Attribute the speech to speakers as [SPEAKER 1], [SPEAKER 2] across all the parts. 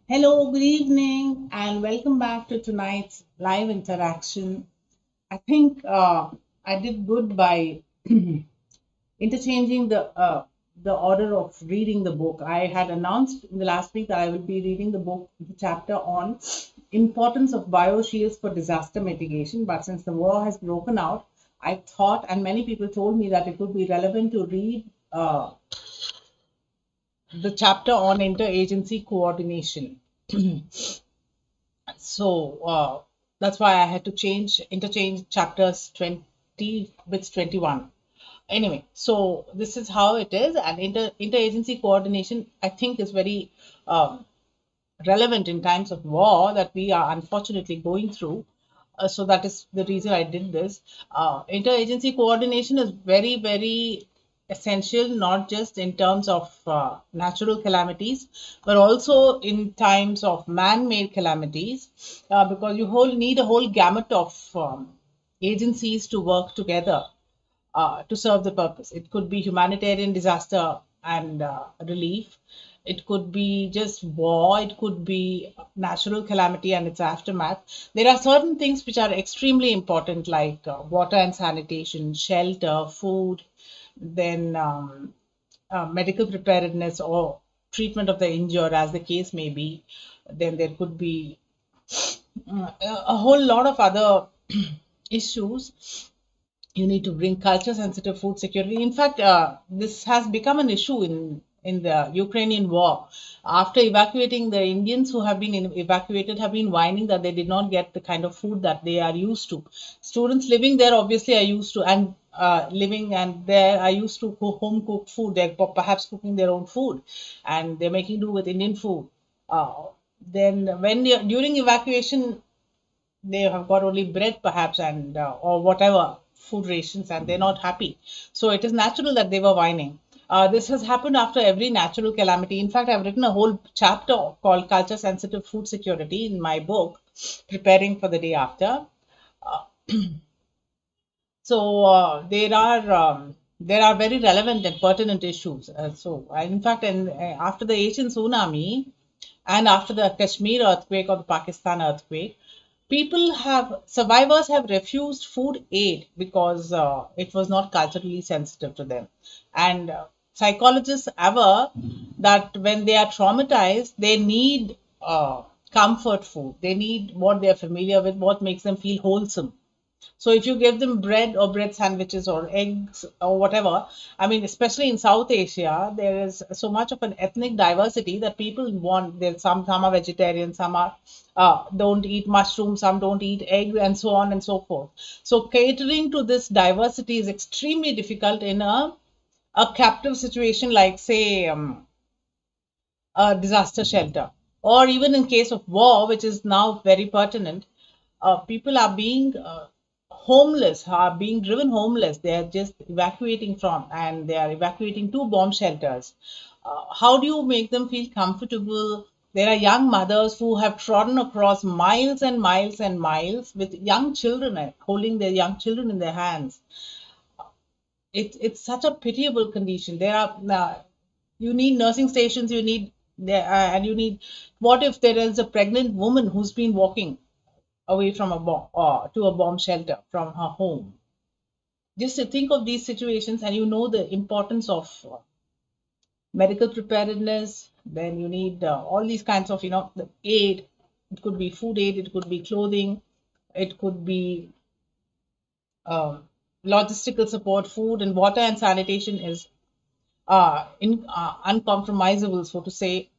[SPEAKER 1] Hello, good evening, and welcome back to tonight's live interaction. I think I did good by interchanging the order of reading the book. I had announced in the last week that I will be reading the chapter on importance of bioshields for disaster mitigation. But since the war has broken out, I thought, and many people told me that it would be relevant to read the chapter on interagency coordination. So that's why I had to interchange chapters 20 with 21. Anyway, so this is how it is, and interagency coordination, I think, is very relevant in times of war that we are unfortunately going through. So that is the reason I did this. Interagency coordination is very, very essential, not just in terms of natural calamities, but also in times of man-made calamities, because you need a whole gamut of agencies to work together to serve the purpose. It could be humanitarian disaster and relief. It could be just war. It could be natural calamity and its aftermath. There are certain things which are extremely important, like water and sanitation, shelter, food, then medical preparedness or treatment of the injured, as the case may be. Then there could be a whole lot of other issues. You need to bring culture sensitive food security. In fact, this has become an issue in the Ukrainian war. After evacuating, the Indians who have been evacuated have been whining that they did not get the kind of food that they are used to. Students living there obviously are used to, and living and there are used to home cooked food. They're perhaps cooking their own food, and they're making do with Indian food. Then during evacuation, they have got only bread perhaps, and or whatever food rations, and they're not happy. So it is natural that they were whining. This has happened after every natural calamity. In fact, I've written a whole chapter called culture sensitive food security in my book, Preparing for the Day After. So there are very relevant and pertinent issues. In fact, after the Asian tsunami and after the Kashmir earthquake or the Pakistan earthquake, survivors have refused food aid because it was not culturally sensitive to them. And psychologists aver that when they are traumatized, they need comfort food. They need what they are familiar with, what makes them feel wholesome. So if you give them bread or bread sandwiches or eggs or whatever, I mean, especially in South Asia, there is so much of an ethnic diversity that people want. There's some are vegetarian, some are don't eat mushrooms, some don't eat egg, and so on and so forth. So catering to this diversity is extremely difficult in a captive situation, like say a disaster shelter, or even in case of war, which is now very pertinent. People are being homeless, are being driven homeless. They are just evacuating from, and they are evacuating to bomb shelters. How do you make them feel comfortable? There are young mothers who have trodden across miles and miles and miles with young children, holding their young children in their hands. It's such a pitiable condition. There are you need nursing stations, you need there and you need. What if there is a pregnant woman who's been walking away from a bomb to a bomb shelter from her home? Just to think of these situations, and you know the importance of medical preparedness. Then you need all these kinds of the aid. It could be food aid, it could be clothing, it could be um, logistical support. Food and water and sanitation is uncompromisable, so to say.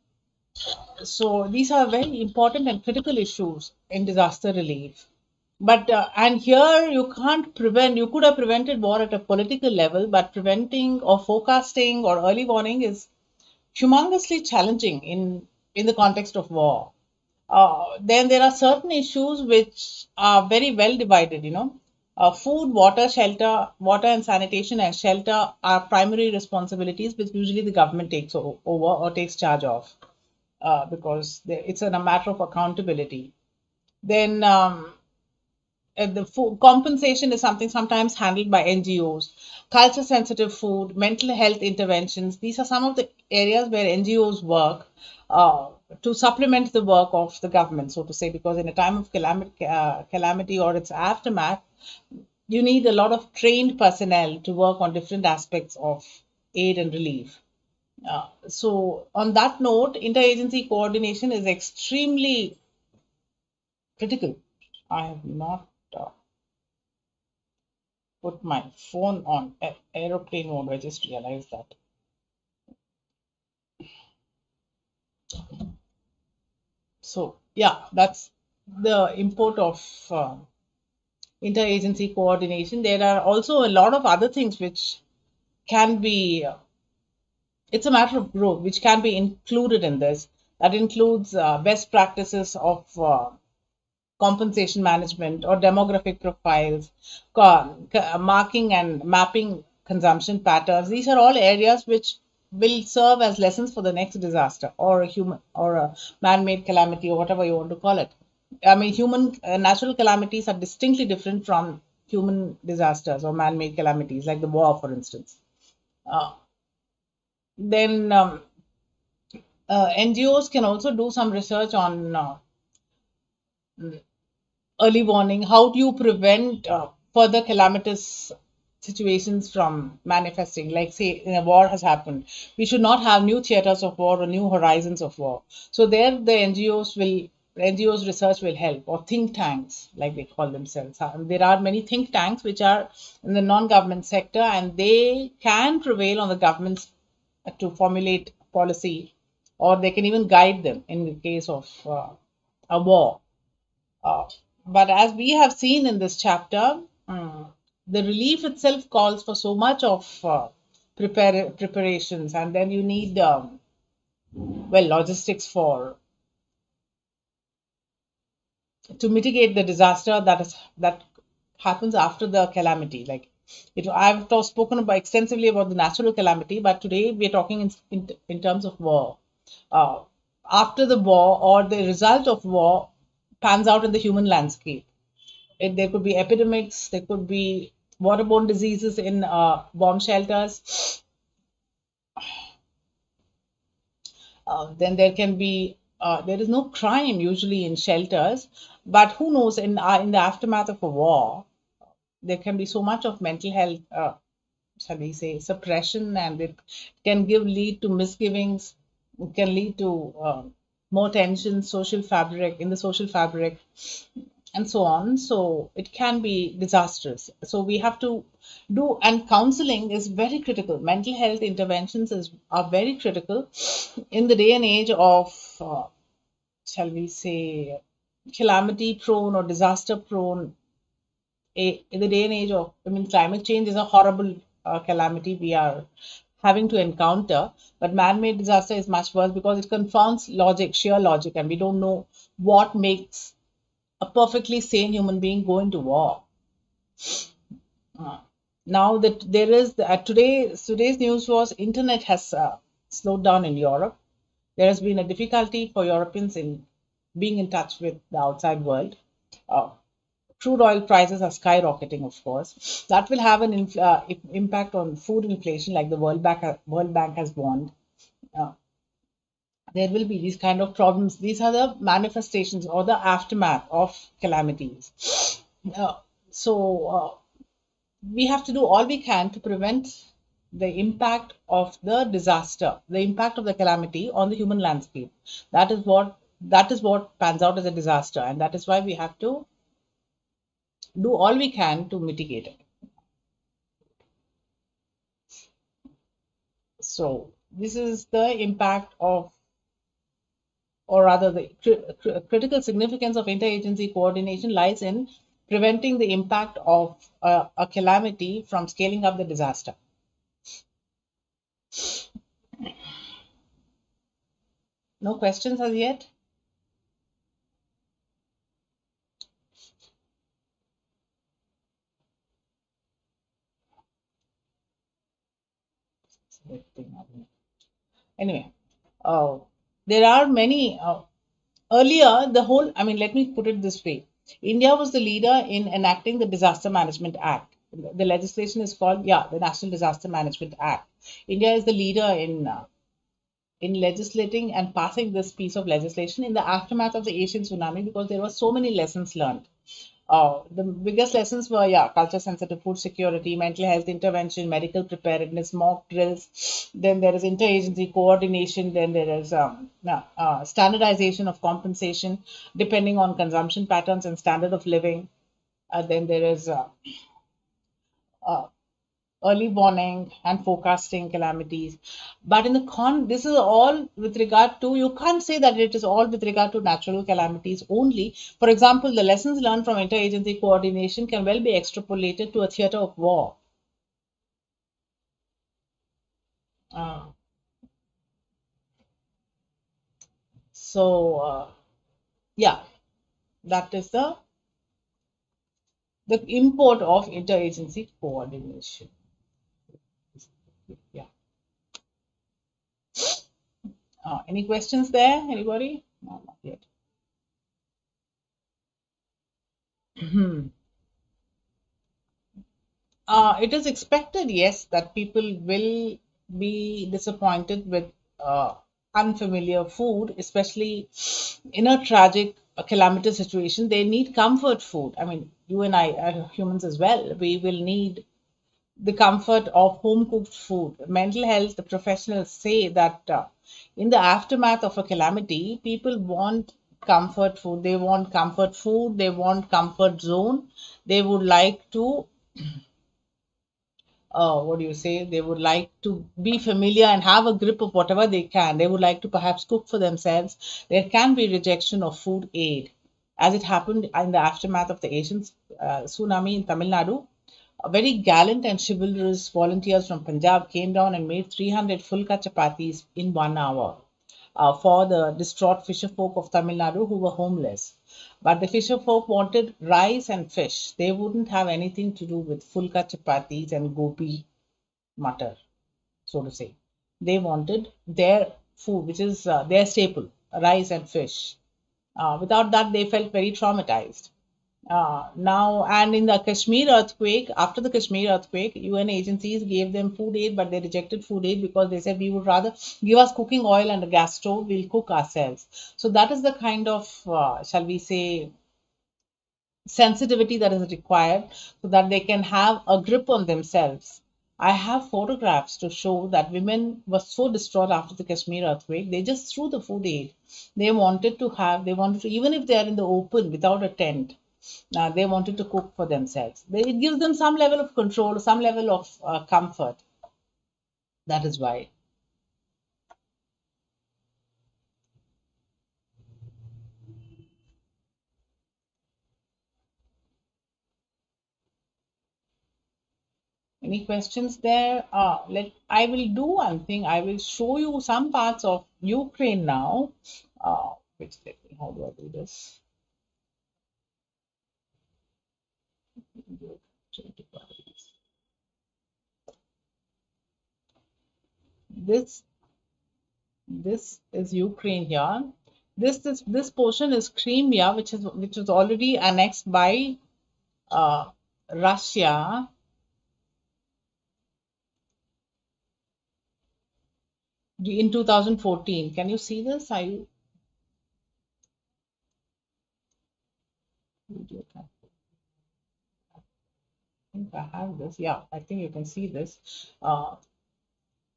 [SPEAKER 1] So these are very important and critical issues in disaster relief. But and here you can't prevent. You could have prevented war at a political level, but preventing or forecasting or early warning is humongously challenging in the context of war. Then there are certain issues which are very well divided. Food, water, shelter, water and sanitation and shelter are primary responsibilities which usually the government takes over or takes charge of, because it's a matter of accountability. Then the food compensation is something sometimes handled by NGOs. Culture sensitive food, mental health interventions. These are some of the areas where NGOs work uh, to supplement the work of the government, so to say, because in a time of calamity or its aftermath, you need a lot of trained personnel to work on different aspects of aid and relief. So, on that note, interagency coordination is extremely critical. I have not put my phone on aeroplane mode. I just realized that. So, yeah, that's the import of interagency coordination. There are also a lot of other things which can be, it's a matter of growth, which can be included in this. That includes best practices of compensation management or demographic profiles, marking and mapping consumption patterns. These are all areas which will serve as lessons for the next disaster or a human or a man-made calamity or whatever you want to call it. I mean, human natural calamities are distinctly different from human disasters or man-made calamities, like the war, for instance. Uh, then NGOs can also do some research on early warning. How do you prevent further calamitous situations from manifesting? Like, say, a war has happened, we should not have new theaters of war or new horizons of war. So there, the NGOs research will help, or think tanks, like they call themselves. There are many think tanks which are in the non-government sector, and they can prevail on the governments to formulate policy, or they can even guide them in the case of a war. uh, but as we have seen in this chapter, the relief itself calls for so much of preparations, and then you need well, logistics for to mitigate the disaster that happens after the calamity. Like spoken about extensively about the natural calamity, but today we are talking in terms of war. Uh, After the war or the result of war pans out in the human landscape. There could be epidemics, there could be waterborne diseases in bomb shelters. Then there is no crime usually in shelters, but who knows, in the aftermath of a war, there can be so much of mental health, shall we say, suppression, and it can give lead to misgivings. It can lead to more tension, social fabric in the social fabric, and so on. So it can be disastrous. So we have to do, and counseling is very critical. Mental health interventions are very critical in the day and age of, shall we say, calamity prone or disaster prone. In the day and age of, I mean, climate change is a horrible calamity we are having to encounter, but man-made disaster is much worse because it confounds logic, sheer logic, and we don't know what makes a perfectly sane human being go into war. Now that there is today's news was internet has slowed down in Europe. There has been a difficulty for Europeans in being in touch with the outside world. Uh, Crude oil prices are skyrocketing, of course. That will have an impact on food inflation, like the World Bank has warned. Uh, there will be these kind of problems. These are the manifestations or the aftermath of calamities. Uh, so we have to do all we can to prevent the impact of the disaster, the impact of the calamity on the human landscape. That is what pans out as a disaster, and that is why we have to do all we can to mitigate it. So this is the impact of, or rather, the critical significance of interagency coordination lies in preventing the impact of a calamity from scaling up the disaster. No questions as yet? Anyway, uh, there are many. Earlier, the whole, I mean, let me put it this way. India was the leader in enacting the Disaster Management Act. The legislation is called, yeah, the National Disaster Management Act. India is the leader in legislating and passing this piece of legislation in the aftermath of the Asian tsunami because there were so many lessons learned. The biggest lessons were, yeah, culture sensitive food security, mental health intervention, medical preparedness, mock drills. Then there is interagency coordination. Then there is standardization of compensation depending on consumption patterns and standard of living. Then there is uh, early warning and forecasting calamities. But in the this is all with regard to, you can't say that it is all with regard to natural calamities only. For example, the lessons learned from interagency coordination can well be extrapolated to a theater of war. Uh, so, yeah, that is the import of interagency coordination. Yeah. Any questions there? Anybody? No, not yet. It is expected, yes, that people will be disappointed with uh, unfamiliar food, especially in a tragic, calamitous situation. They need comfort food. I mean, you and I are humans as well. We will need the comfort of home cooked food. Mental health professionals say that in the aftermath of a calamity, people want comfort food. They want comfort food. They want comfort zone. They would like to what do you say, they would like to be familiar and have a grip of whatever they can. They would like to perhaps cook for themselves. There can be rejection of food aid, as it happened in the aftermath of the Asian tsunami in Tamil Nadu. A very gallant and chivalrous volunteers from Punjab came down and made 300 fulka chapatis in 1 hour for the distraught fisher folk of Tamil Nadu who were homeless. But the fisher folk wanted rice and fish. They wouldn't have anything to do with fulka chapatis and gopi mutter, so to say. They wanted their food, which is their staple, rice and fish. Without that, they felt very traumatized. Now, and in the Kashmir earthquake, after the Kashmir earthquake, UN agencies gave them food aid, but they rejected food aid because they said we would rather give us cooking oil and a gas stove, we'll cook ourselves. So that is the kind of, shall we say, sensitivity that is required so that they can have a grip on themselves. I have photographs to show that women were so distraught after the Kashmir earthquake, they just threw the food aid. They wanted to, even if they are in the open without a tent, they wanted to cook for themselves. It gives them some level of control, some level of comfort. That is why. Any questions there? I will do one thing. I will show you some parts of Ukraine now. Which let me, how do I do this? This this is Ukraine here. This portion is Crimea, which is already annexed by uh, Russia in 2014. Can you see this? Think I have this. Yeah, I think you can see this. Uh,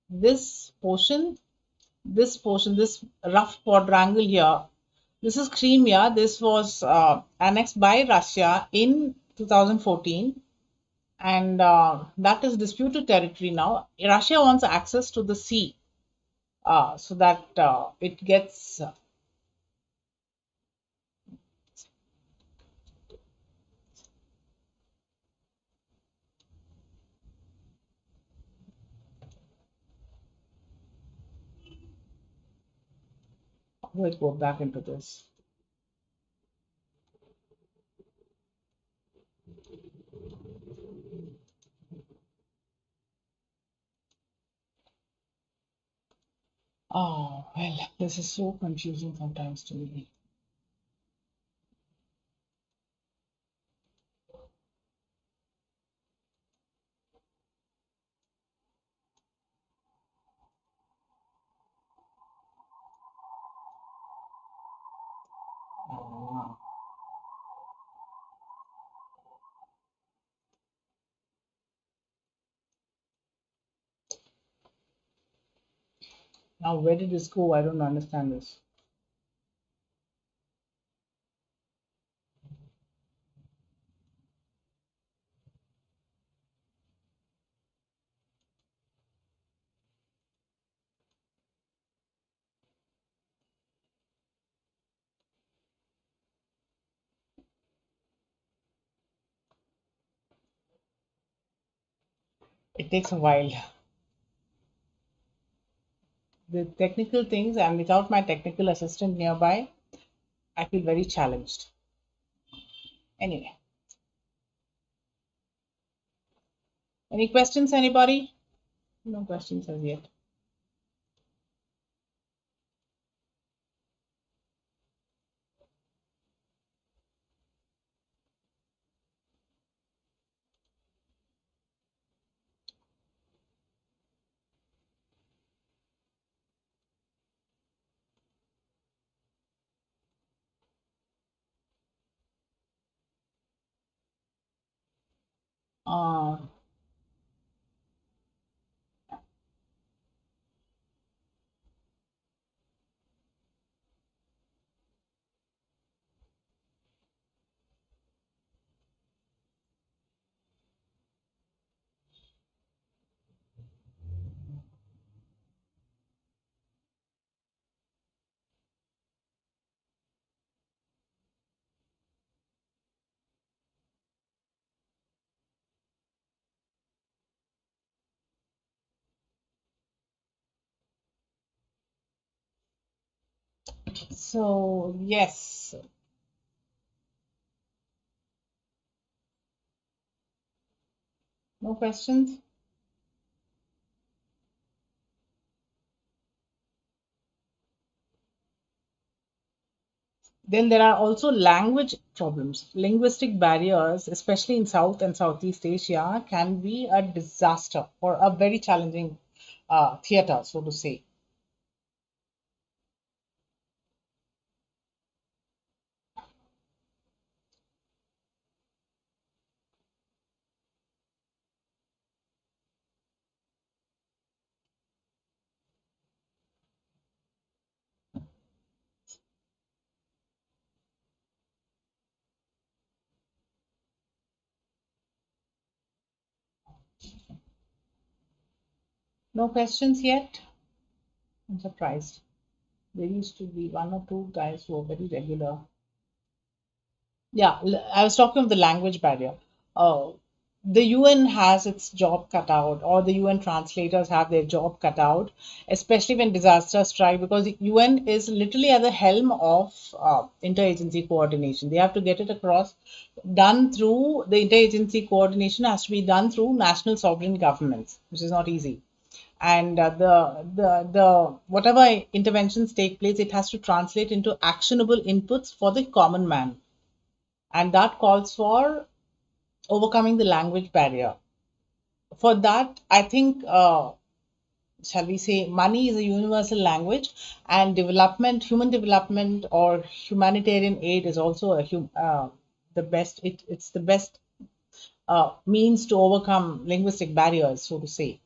[SPEAKER 1] this portion, this rough quadrangle here, this is Crimea. This was annexed by Russia in 2014, and that is disputed territory now. Russia wants access to the sea so that it gets. How do I go back into this? Oh, well, this is so confusing sometimes to me. Now, where did this go? I don't understand this. It takes a while. The technical things, and without my technical assistant nearby, I feel very challenged. Anyway, any questions, anybody? No questions as yet. Uh, so, yes, no questions. Then there are also language problems. Linguistic barriers, especially in South and Southeast Asia, can be a disaster or a very challenging theater, so to say. No questions yet? I'm surprised. There used to be one or two guys who are very regular. Yeah, I was talking of the language barrier. The UN has its job cut out, or the UN translators have their job cut out, especially when disasters strike, because the UN is literally at the helm of interagency coordination. They have to get it across, done through the interagency coordination has to be done through national sovereign governments, which is not easy. And the whatever interventions take place, it has to translate into actionable inputs for the common man, and that calls for overcoming the language barrier. For that, I think, shall we say, money is a universal language, and development, human development, or humanitarian aid is also the best. It's the best means to overcome linguistic barriers, so to say.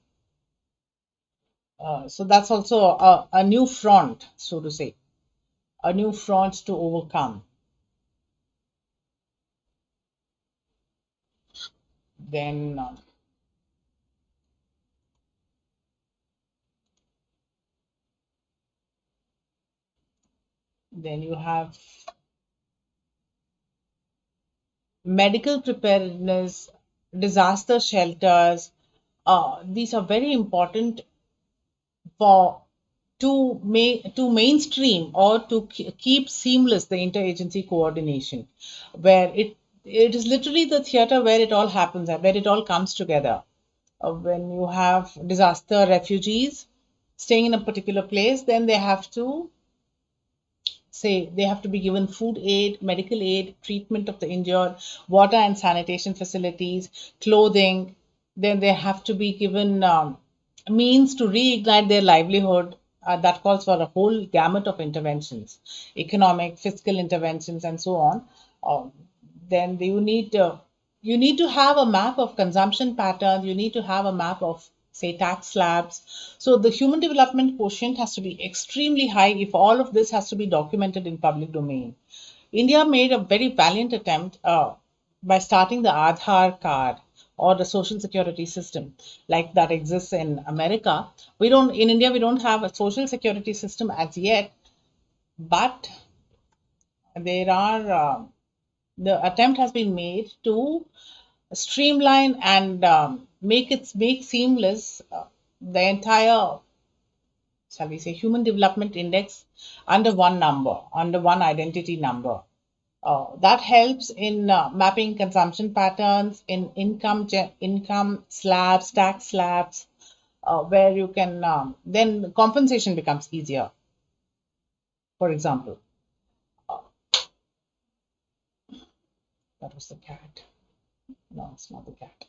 [SPEAKER 1] So that's also a new front, so to say, a new front to overcome. Then, then you have medical preparedness, disaster shelters. These are very important for to mainstream or to keep seamless the interagency coordination, where it is literally the theater where it all happens and where it all comes together. When you have disaster refugees staying in a particular place, then they have to say they have to be given food aid, medical aid, treatment of the injured, water and sanitation facilities, clothing. Then they have to be given means to reignite their livelihood. That calls for a whole gamut of interventions, economic, fiscal interventions, and so on. Um, then you need to have a map of consumption patterns. You need to have a map of say tax slabs. So the human development quotient has to be extremely high if all of this has to be documented in public domain. India made a very valiant attempt by starting the Aadhaar card or the social security system like that exists in America. We don't in India we don't have a social security system as yet, but there are the attempt has been made to streamline and make seamless the entire, shall we say, human development index under one number, under one identity number. That helps in mapping consumption patterns, in income slabs, tax slabs, where you can then compensation becomes easier. For example, that was the cat. No, it's not the cat.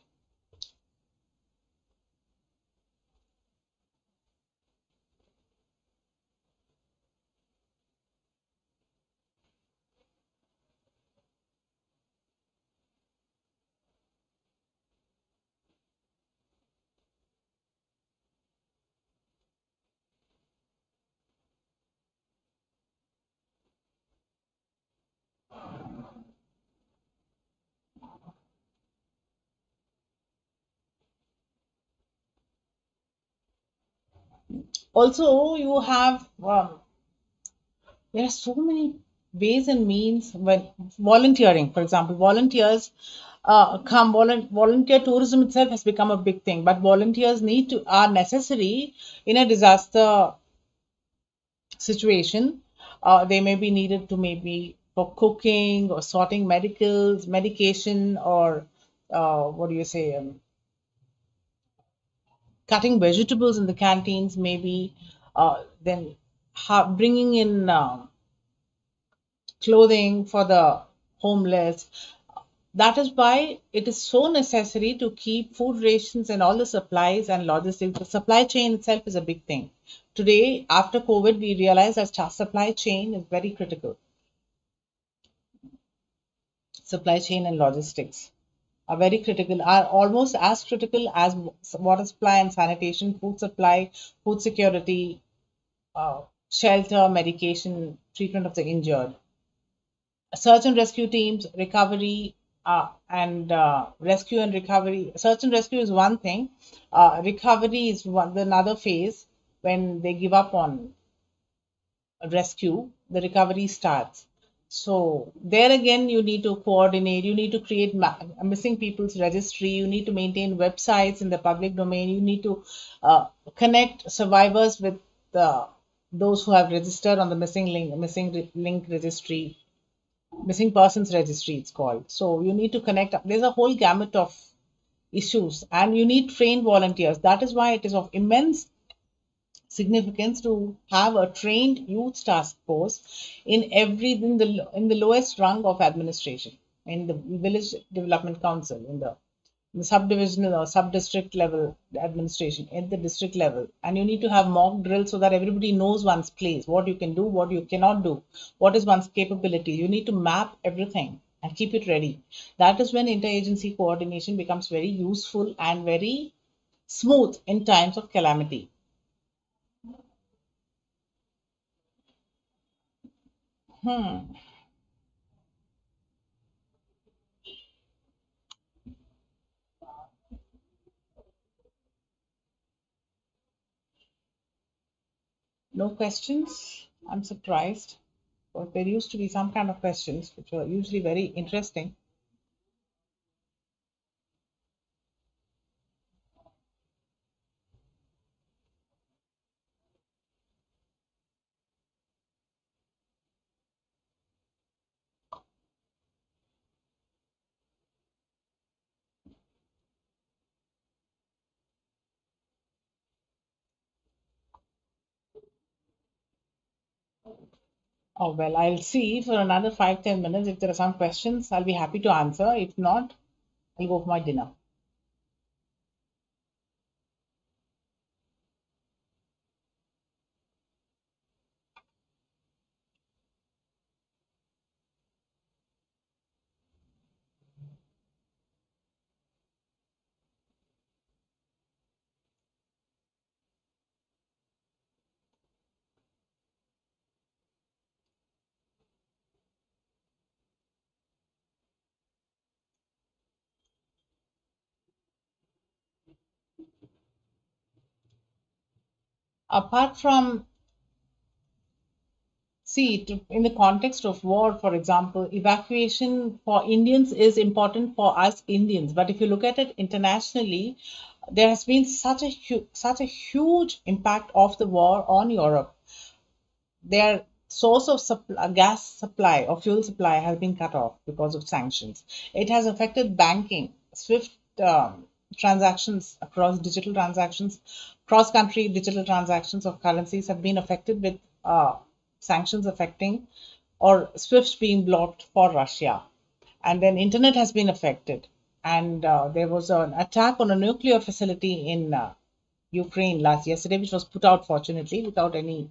[SPEAKER 1] Also, you have there are so many ways and means when volunteering, for example, volunteers volunteer tourism itself has become a big thing, but volunteers need to are necessary in a disaster situation. They may be needed to maybe for cooking or sorting medication, or what do you say, cutting vegetables in the canteens, maybe then bringing in clothing for the homeless. That is why it is so necessary to keep food rations and all the supplies and logistics. The supply chain itself is a big thing. Today, after COVID, we realize that supply chain is very critical. Supply chain and logistics are very critical, are almost as critical as water supply and sanitation, food supply, food security, uh, shelter, medication, treatment of the injured. Search and rescue teams, recovery, and rescue and recovery. Search and rescue is one thing. Recovery is another phase. When they give up on rescue, the recovery starts. So there again, you need to coordinate. You need to create missing people's registry. You need to maintain websites in the public domain. You need to connect survivors with those who have registered on the missing link registry, missing persons registry it's called. So you need to connect. There's a whole gamut of issues, and you need trained volunteers. That is why it is of immense significance to have a trained youth task force in the lowest rung of administration, in the village development council, in the subdivisional or sub-district level administration, at the district level. And you need to have mock drills so that everybody knows one's place, what you can do, what you cannot do, what is one's capability. You need to map everything and keep it ready. That is when interagency coordination becomes very useful and very smooth in times of calamity. Hmm. No questions? I'm surprised. But there used to be some kind of questions which were usually very interesting. Oh, well, I'll see for another 5, 10 minutes. If there are some questions, I'll be happy to answer. If not, I'll go for my dinner. apart from, see, in the context of war, for example, evacuation for Indians is important for us Indians. But if you look at it internationally, there has been such a huge impact of the war on Europe. Their source of gas supply or fuel supply has been cut off because of sanctions. It has affected banking, swift transactions across digital transactions, cross country digital transactions of currencies have been affected with sanctions affecting or swift being blocked for Russia. And then internet has been affected. And there was an attack on a nuclear facility in Ukraine last yesterday, which was put out fortunately without any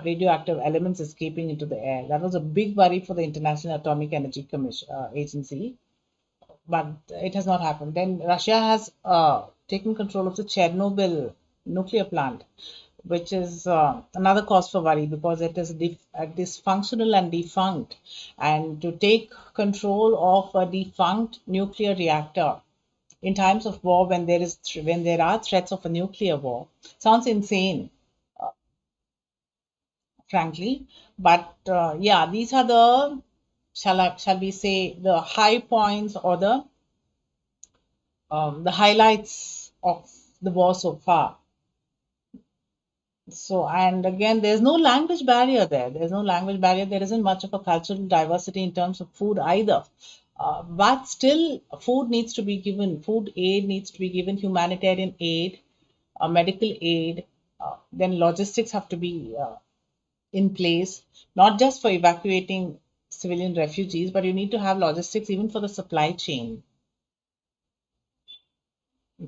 [SPEAKER 1] radioactive elements escaping into the air. That was a big worry for the International Atomic Energy Commission Agency, but it has not happened. Then Russia has taken control of the Chernobyl nuclear plant, which is another cause for worry because it is dysfunctional and defunct. And to take control of a defunct nuclear reactor in times of war, when there are threats of a nuclear war, sounds insane, frankly. But yeah, these are the, shall we say, the high points or the highlights of the war so far. So, and again, there's no language barrier there. There's no language barrier. There isn't much of a cultural diversity in terms of food either. But still, food needs to be given. Food aid needs to be given. Humanitarian aid, medical aid. Then logistics have to be in place, not just for evacuating civilian refugees, but you need to have logistics even for the supply chain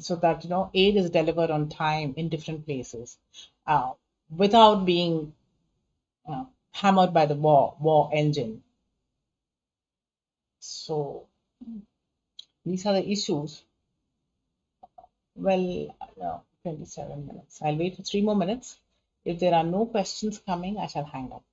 [SPEAKER 1] so that aid is delivered on time in different places uh, without being hammered by the war engine. So these are the issues. Well, 27 minutes. I'll wait for 3 more minutes. If there are no questions coming, I shall hang up.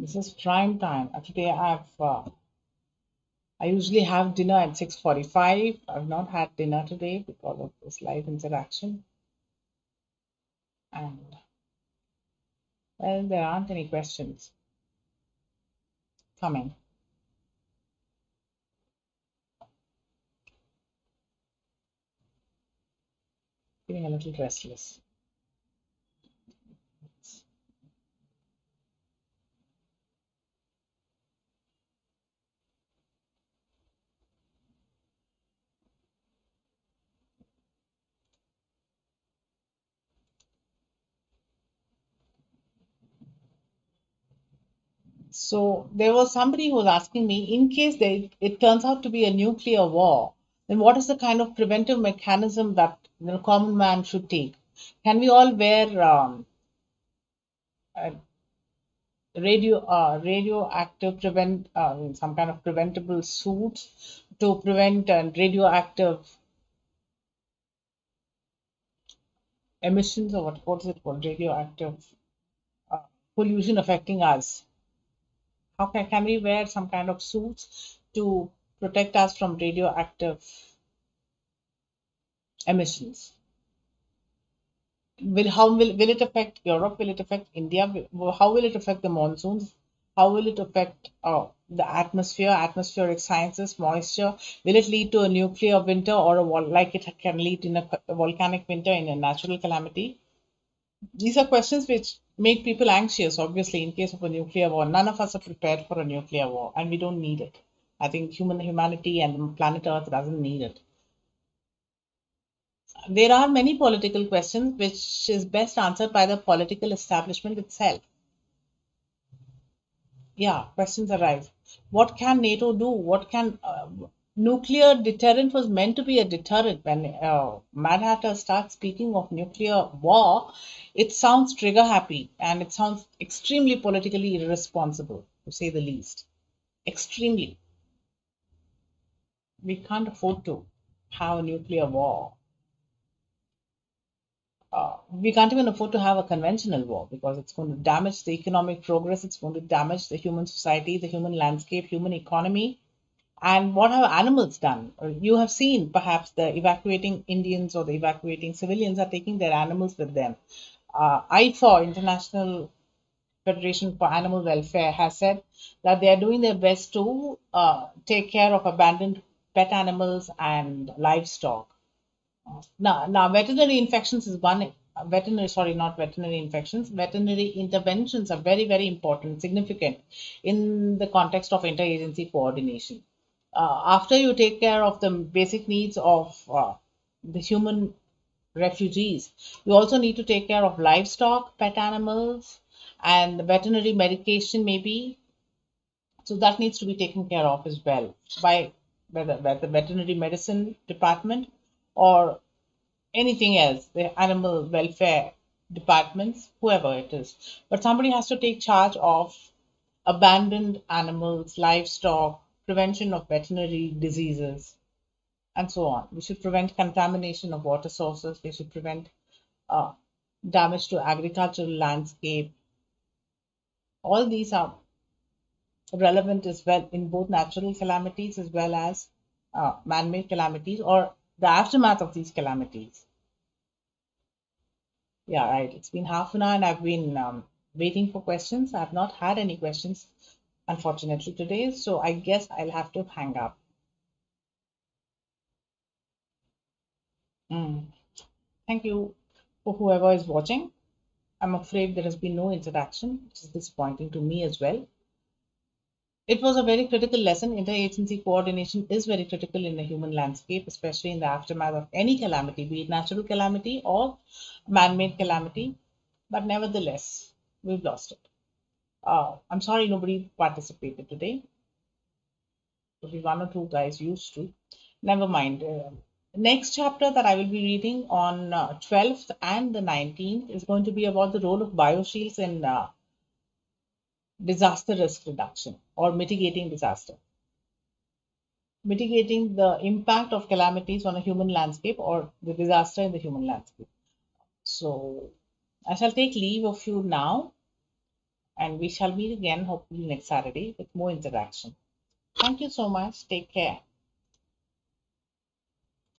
[SPEAKER 1] This is prime time. Today I usually have dinner at 6:45. I've not had dinner today because of this live interaction. And well, there aren't any questions coming. Feeling a little restless. So there was somebody who was asking me, in case it turns out to be a nuclear war, then what is the kind of preventive mechanism that the common man should take? Can we all wear uh, radioactive prevent some kind of preventable suits to prevent radioactive emissions, or what is it called, radioactive uh, pollution affecting us? How can we wear some kind of suits to protect us from radioactive emissions? Will it affect Europe? Will it affect India? How will it affect the monsoons? How will it affect the atmosphere, atmospheric sciences, moisture? Will it lead to a nuclear winter or like it can lead in a volcanic winter in a natural calamity? These are questions which make people anxious, obviously, in case of a nuclear war. None of us are prepared for a nuclear war, and we don't need it. I think humanity and planet Earth doesn't need it. There are many political questions which is best answered by the political establishment itself. Yeah, questions arise. What can NATO do? What can nuclear deterrent was meant to be a deterrent. When Mad Hatter starts speaking of nuclear war, it sounds trigger happy and it sounds extremely politically irresponsible, to say the least. Extremely. We can't afford to have a nuclear war. We can't even afford to have a conventional war because it's going to damage the economic progress, it's going to damage the human society, the human landscape, human economy. And what have animals done? You have seen perhaps the evacuating Indians or the evacuating civilians are taking their animals with them. IFAW, International Federation for Animal Welfare, has said that they are doing their best to take care of abandoned pet animals and livestock. Now, veterinary infections is one. Veterinary, sorry, not veterinary infections. Veterinary interventions are very, very important, significant in the context of interagency coordination. After you take care of the basic needs of the human refugees, you also need to take care of livestock, pet animals, and veterinary medication, maybe. So that needs to be taken care of as well by whether the veterinary medicine department or anything else, the animal welfare departments, whoever it is. But somebody has to take charge of abandoned animals, livestock, prevention of veterinary diseases, and so on. We should prevent contamination of water sources. We should prevent uh, damage to agricultural landscape. All these are relevant as well in both natural calamities as well as man-made calamities or the aftermath of these calamities. Yeah, right. It's been half an hour and I've been waiting for questions. I've not had any questions, unfortunately, today. So I guess I'll have to hang up. Mm. Thank you for whoever is watching. I'm afraid there has been no interaction, which is disappointing to me as well. It was a very critical lesson. Interagency coordination is very critical in the human landscape, especially in the aftermath of any calamity, be it natural calamity or man made calamity. But nevertheless, we've lost it. I'm sorry nobody participated today. Maybe one or two guys used to. Never mind. Next chapter that I will be reading on 12th and the 19th is going to be about the role of bioshields in disaster risk reduction or mitigating disaster, mitigating the impact of calamities on a human landscape or the disaster in the human landscape. So I shall take leave of you now and we shall meet again hopefully next Saturday with more interaction. Thank you so much. Take care.